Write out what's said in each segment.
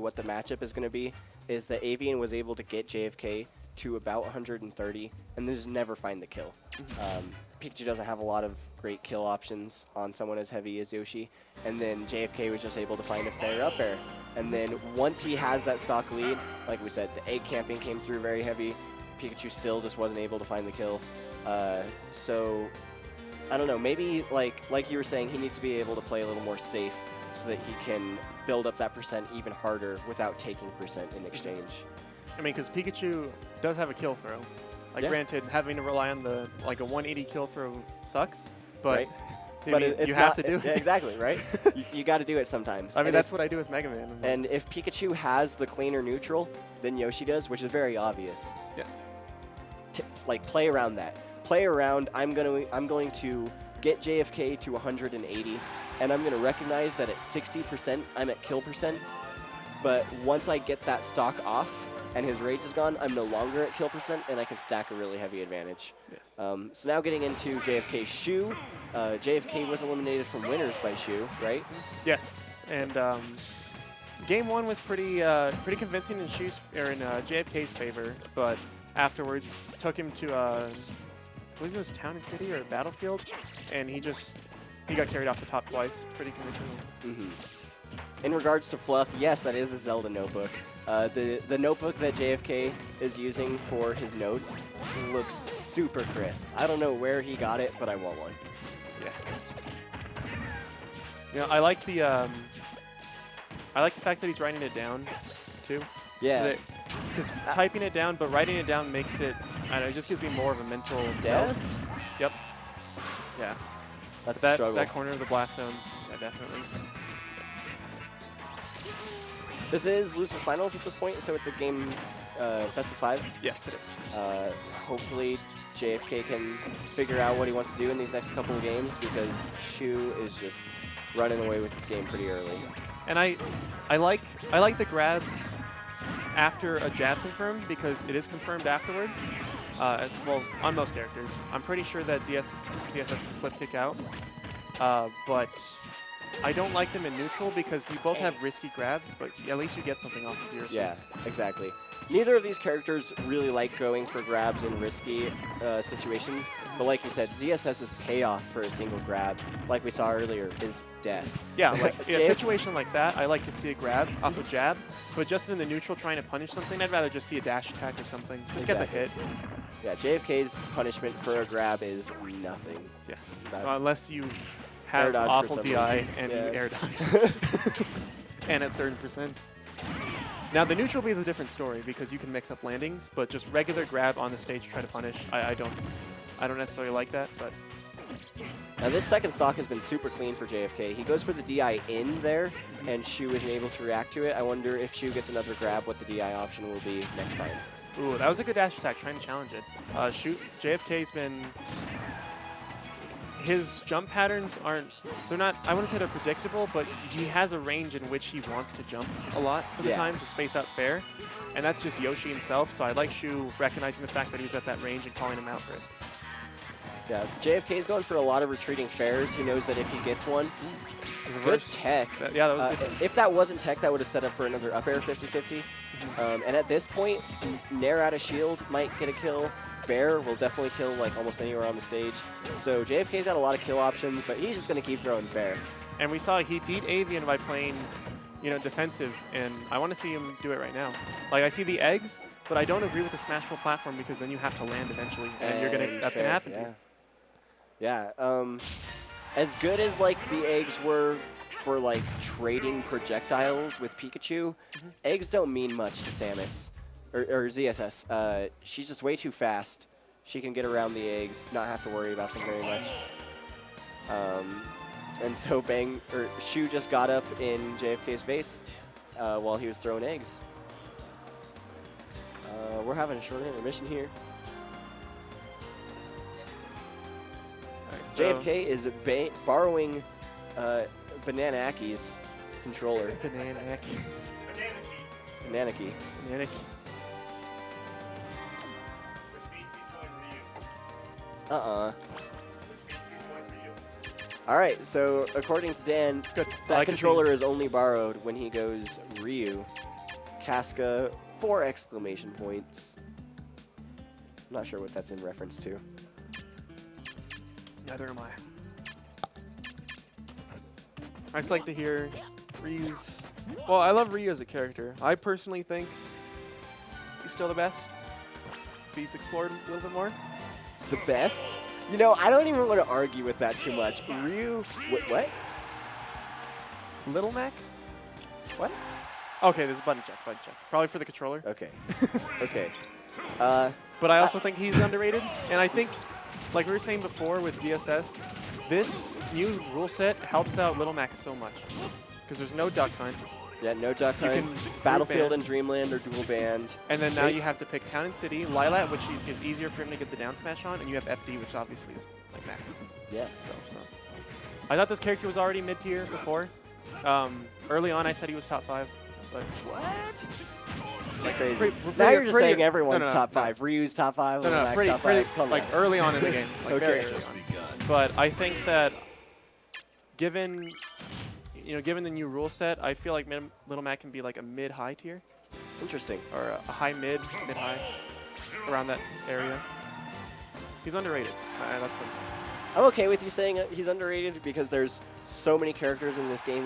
what the matchup is going to be is that Avian was able to get JFK to about 130 and then just never find the kill. Pikachu doesn't have a lot of great kill options on someone as heavy as Yoshi, and then JFK was just able to find a fair up air. And then once he has that stock lead, like we said, the egg camping came through very heavy. Pikachu still just wasn't able to find the kill. So I don't know, maybe like you were saying, he needs to be able to play a little more safe so that he can build up that percent even harder without taking percent in exchange. I mean, because Pikachu does have a kill throw. Like, Yeah. granted, having to rely on a 180 kill throw sucks, but, Right. I But mean, it's you have not- to do it. Yeah, exactly, right? you got to do it sometimes. I mean, And that's if- what I do with Mega Man. And if Pikachu has the cleaner neutral than Yoshi does, which is very obvious, yes. Play around that. Play around. I'm going to get JFK to 180, and I'm going to recognize that at 60% I'm at kill percent. But once I get that stock off and his rage is gone, I'm no longer at kill percent, and I can stack a really heavy advantage. Yes. So now getting into JFK Shu. JFK was eliminated from winners by Shu, right? Yes, and game one was pretty convincing in JFK's favor, but afterwards took him to I believe it was Town and City or Battlefield, and he got carried off the top twice, pretty convincingly. In regards to fluff, yes, that is a Zelda notebook. The notebook that JFK is using for his notes looks super crisp. I don't know where he got it, but I want one. Yeah. You know, I like the fact that he's writing it down, too. Yeah. Because typing it down, but writing it down makes it, I don't know, it just gives me more of a mental Death? note. Yep. Yeah. That's That, a struggle. that corner of the blast zone, yeah, definitely. This is Losers Finals at this point, so it's a game best of 5. Yes, it is. Hopefully JFK can figure out what he wants to do in these next couple of games, because Shu is just running away with this game pretty early. And I like the grabs after a jab confirm, because it is confirmed afterwards. Well, on most characters. I'm pretty sure that ZSS can flip kick out. But I don't like them in neutral because you both have risky grabs, but at least you get something off of 0 Yeah, six. exactly. Neither of these characters really like going for grabs in risky situations, but like you said, ZSS's payoff for a single grab, like we saw earlier, is death. Yeah, like in a situation like that, I like to see a grab off a jab, but just in the neutral trying to punish something, I'd rather just see a dash attack or something. Just get the hit. Yeah, JFK's punishment for a grab is nothing. Yes. That- Unless you Air have dodge for awful some DI reason. and Yeah. you air dodge. And at certain percents. Now, the neutral B is a different story because you can mix up landings, but just regular grab on the stage to try to punish, I don't necessarily like that, but Now this second stock has been super clean for JFK. He goes for the DI in there, and Shu isn't able to react to it. I wonder if Shu gets another grab, what the DI option will be next time. ooh, that was a good dash attack, trying to challenge it. JFK's been, his jump patterns they're not, I wouldn't say they're predictable, but he has a range in which he wants to jump a lot of the time to space out fair. And that's just Yoshi himself, so I like Shu recognizing the fact that he was at that range and calling him out for it. Yeah, JFK is going for a lot of retreating fairs. He knows that if he gets one, good Reverse. tech. Yeah, that was good. If that wasn't tech, that would have set up for another up air 50-50. And at this point, Nair out of shield might get a kill. Bear will definitely kill like almost anywhere on the stage. So JFK's got a lot of kill options, but he's just going to keep throwing Bear. And we saw he beat Avian by playing, defensive, and I want to see him do it right now. Like, I see the eggs, but I don't agree with the smash full platform because then you have to land eventually, and that's gonna happen. Yeah. Yeah. As good as like the eggs were for like trading projectiles with Pikachu, eggs don't mean much to Samus or ZSS. She's just way too fast. She can get around the eggs, not have to worry about them very much. And so Shu just got up in JFK's face while he was throwing eggs. We're having a short intermission here. So JFK is borrowing Banana Aki's controller. Banana Aki. Banana Key. Banana Aki. All right, so according to Dan, Good. that controller is only borrowed when he goes Ryu. Casca, 4 exclamation points. Not sure what that's in reference to. Neither am I. I just like to hear Ryu's. Well, I love Ryu as a character. I personally think he's still the best. If he's explored a little bit more. The best? You know, I don't even want to argue with that too much. Ryu, what? Little Mac? What? Okay, there's a button check. Probably for the controller. Okay. Okay. But I also think he's underrated. And I think, like we were saying before with ZSS, this new rule set helps out Little Mac so much. Because there's no duck hunt. Yeah, no duck hunt. can Battlefield ban. and Dreamland are dual banned. And then now you have to pick Town and City, Lilat, which is easier for him to get the down smash on, and you have FD, which obviously is like Mac. Yeah. So. I thought this character was already mid-tier before. Early on, I said he was top 5. But What? Like crazy. Pretty- Now you're just pretty- saying everyone's no, top 5. Ryu's top 5. no, Little Mac's pretty, top 5. Come like on. early on in the game. Like very Okay. early on. But I think that given the new rule set, I feel like Little Mac can be like a mid-high tier. Interesting. Or a high mid-high, around that area. He's underrated. That's what I'm saying. I'm okay with you saying he's underrated because there's so many characters in this game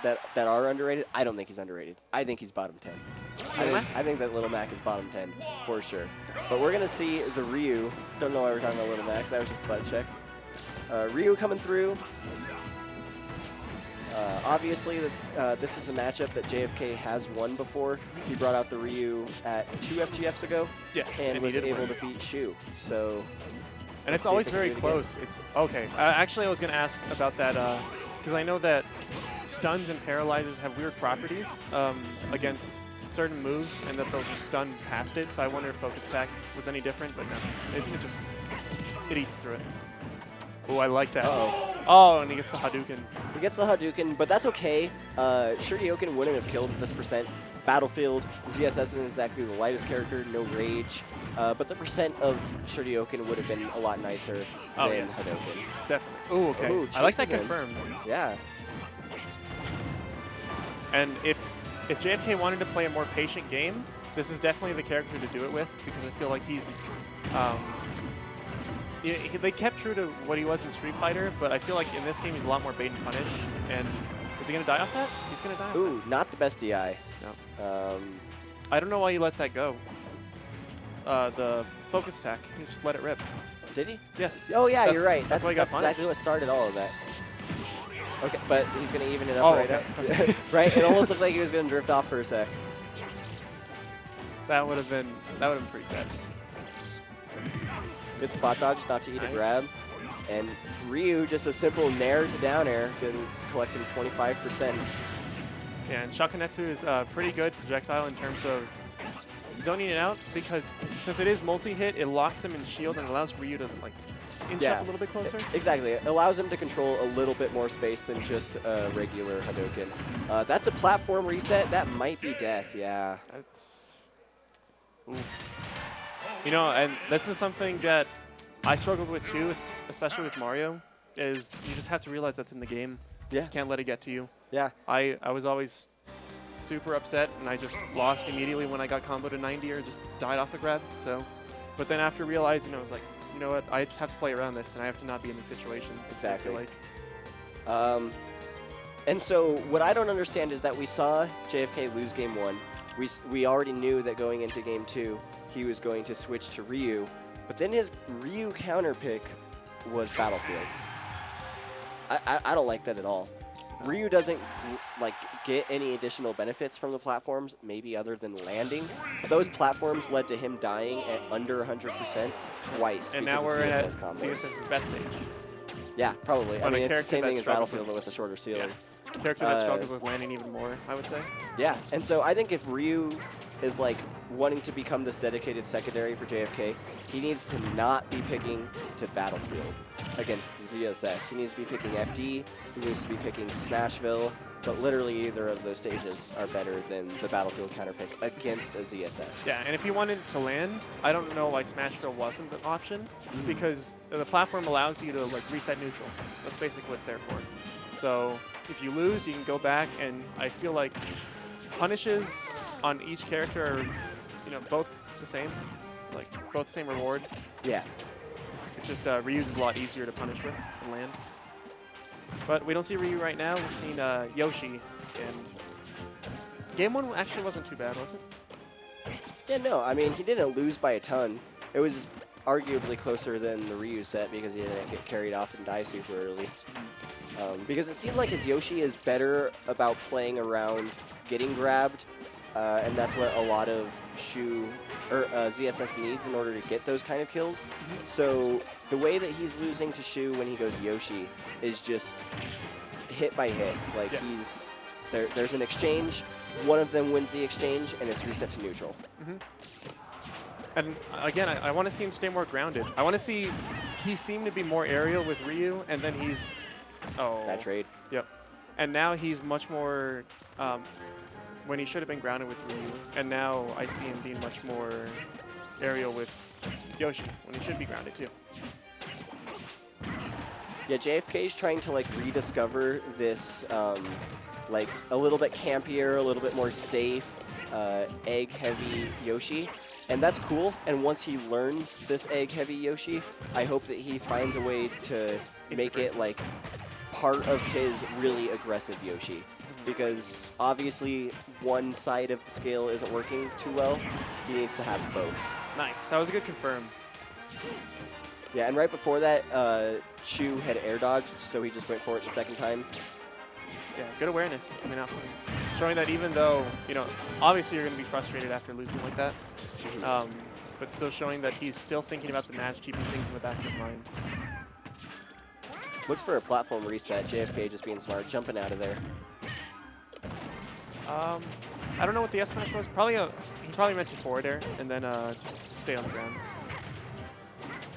that that are underrated. I don't think he's underrated. I think he's bottom 10. I think that Little Mac is bottom 10 for sure. But we're gonna see the Ryu. Don't know why we're talking about Little Mac. That was just a butt check. Ryu coming through. Obviously, this is a matchup that JFK has won before. He brought out the Ryu at 2 FGFs ago. Yes, and he was did able win. to beat Shu. So. And it's see if always they can very do it again. close. It's okay. Actually, I was going to ask about that because I know that stuns and paralyzers have weird properties against certain moves, and that they'll just stun past it. So I wonder if focus attack was any different, but no, it eats through it. Oh, I like that. Oh, and he gets the Hadouken. He gets the Hadouken, but that's okay. Shurioken wouldn't have killed at this percent. Battlefield, ZSS isn't exactly the lightest character, no rage. But the percent of Shurioken would have been a lot nicer than yes. Hadouken. Definitely. Oh, okay. Ooh, I like that chases him. confirmed. Yeah. And if JFK wanted to play a more patient game, this is definitely the character to do it with, because I feel like he's they kept true to what he was in Street Fighter, but I feel like in this game he's a lot more bait and punish. And is he going to die off that? He's going to die off Ooh, not the best DI. No. I don't know why you let that go. The focus attack. You just let it rip. Did he? Yes. Oh, yeah, you're right. That's why he got punished. exactly what started all of that. Okay, but he's going to even it up Oh, right okay. now. Right? It almost looked like he was going to drift off for a sec. That would have been pretty sad. Good spot dodge, not to eat a grab. And Ryu, just a simple nair to down air, collecting 25%. Yeah, and Shakunetsu is a pretty good projectile in terms of zoning it out, because since it is multi-hit, it locks them in shield and allows Ryu to like inch up a little bit closer. Exactly. It allows him to control a little bit more space than just a regular Hadouken. That's a platform reset. That might be death, yeah. That's... Oof. You know, and this is something that I struggled with too, especially with Mario, is you just have to realize that's in the game. Yeah. You can't let it get to you. Yeah. I was always super upset, and I just lost immediately when I got comboed to 90 or just died off a grab. So, but then after realizing, I was like, you know what, I just have to play around this, and I have to not be in these situations. Exactly. I feel like. And so what I don't understand is that we saw JFK lose game 1. We already knew that going into game 2, he was going to switch to Ryu, but then his Ryu counter pick was Battlefield. I don't like that at all. Ryu doesn't like get any additional benefits from the platforms, maybe other than landing. But those platforms led to him dying at under 100% twice. And because now of we're at ZSS combos. ZSS's best stage. Yeah, probably. I On a mean, it's the character same that thing as struggles Battlefield with a shorter ceiling. Yeah. Character that struggles with landing even more, I would say. Yeah, and so I think if Ryu is like wanting to become this dedicated secondary for JFK, he needs to not be picking to Battlefield against ZSS. He needs to be picking FD, he needs to be picking Smashville, but literally either of those stages are better than the Battlefield counter pick against a ZSS. Yeah, and if you wanted to land, I don't know why Smashville wasn't an option, because the platform allows you to like reset neutral. That's basically what it's there for. So if you lose, you can go back, and I feel like punishes on each character are, you know, both the same, like both the same reward. Yeah. It's just Ryu's is a lot easier to punish with and land. But we don't see Ryu right now. We're seeing Yoshi, and game one actually wasn't too bad, was it? Yeah, no, I mean, he didn't lose by a ton. It was arguably closer than the Ryu set because he didn't get carried off and die super early. Because it seemed like his Yoshi is better about playing around getting grabbed, and that's what a lot of ZSS needs in order to get those kind of kills. So the way that he's losing to Shu when he goes Yoshi is just hit by hit. Like there's an exchange, one of them wins the exchange, and it's reset to neutral. And again, I want to see him stay more grounded. I want to see he seemed to be more aerial with Ryu, and then he's That trade. Yep. And now he's much more when he should have been grounded with Ryu, and now I see him being much more aerial with Yoshi when he should be grounded too. Yeah, JFK is trying to like rediscover this like a little bit campier, a little bit more safe, egg-heavy Yoshi. And that's cool. And once he learns this egg-heavy Yoshi, I hope that he finds a way to make it like part of his really aggressive Yoshi. Because obviously one side of the scale isn't working too well. He needs to have both. Nice. That was a good confirm. Yeah, and right before that, Shu had air dodged, so he just went for it the second time. Yeah, good awareness coming out from him. Showing that even though, you know, obviously you're going to be frustrated after losing like that, but still showing that he's still thinking about the match, keeping things in the back of his mind. Looks for a platform reset. JFK just being smart, jumping out of there. I don't know what the S smash was. Probably he probably meant to forward air and then just stay on the ground.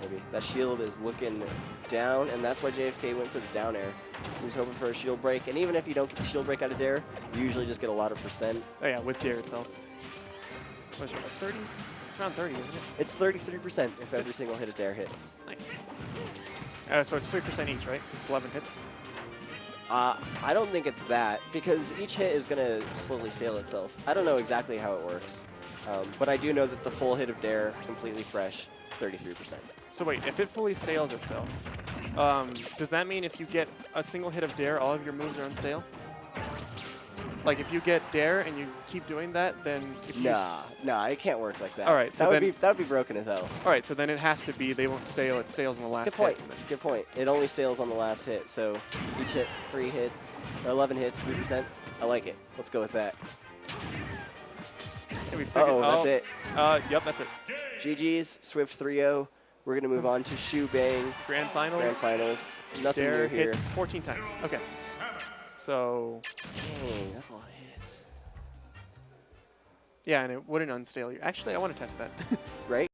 Maybe. That shield is looking down, and that's why JFK went for the down air. He was hoping for a shield break, and even if you don't get the shield break out of dare, you usually just get a lot of percent. Oh yeah, with dare itself. What is it, like 30? It's around 30, isn't it? It's 33% if every single hit of dare hits. Nice. So it's 3% each, right? Because 11 hits. I don't think it's that, because each hit is going to slowly stale itself. I don't know exactly how it works, but I do know that the full hit of dare, completely fresh, 33%. So wait, if it fully stales itself, does that mean if you get a single hit of dare, all of your moves are unstale? Like if you get dare and you keep doing that, then if you Nah, it can't work like that. All right, so that would be broken as hell. All right, so then it has to be they won't stale. It stales on the last Good point. hit. Good point. It only stales on the last hit, so each hit 3 hits, or 11 hits, 3%. I like it. Let's go with that. That's it. Yep, that's it. GG's, Swift 3-0. We're going to move on to Shu Bang. Grand finals. Grand finals. Nothing Dare new here. hits 14 times. Okay. So. Dang, that's a lot of hits. Yeah, and it wouldn't unstale you. Actually, I want to test that. Right?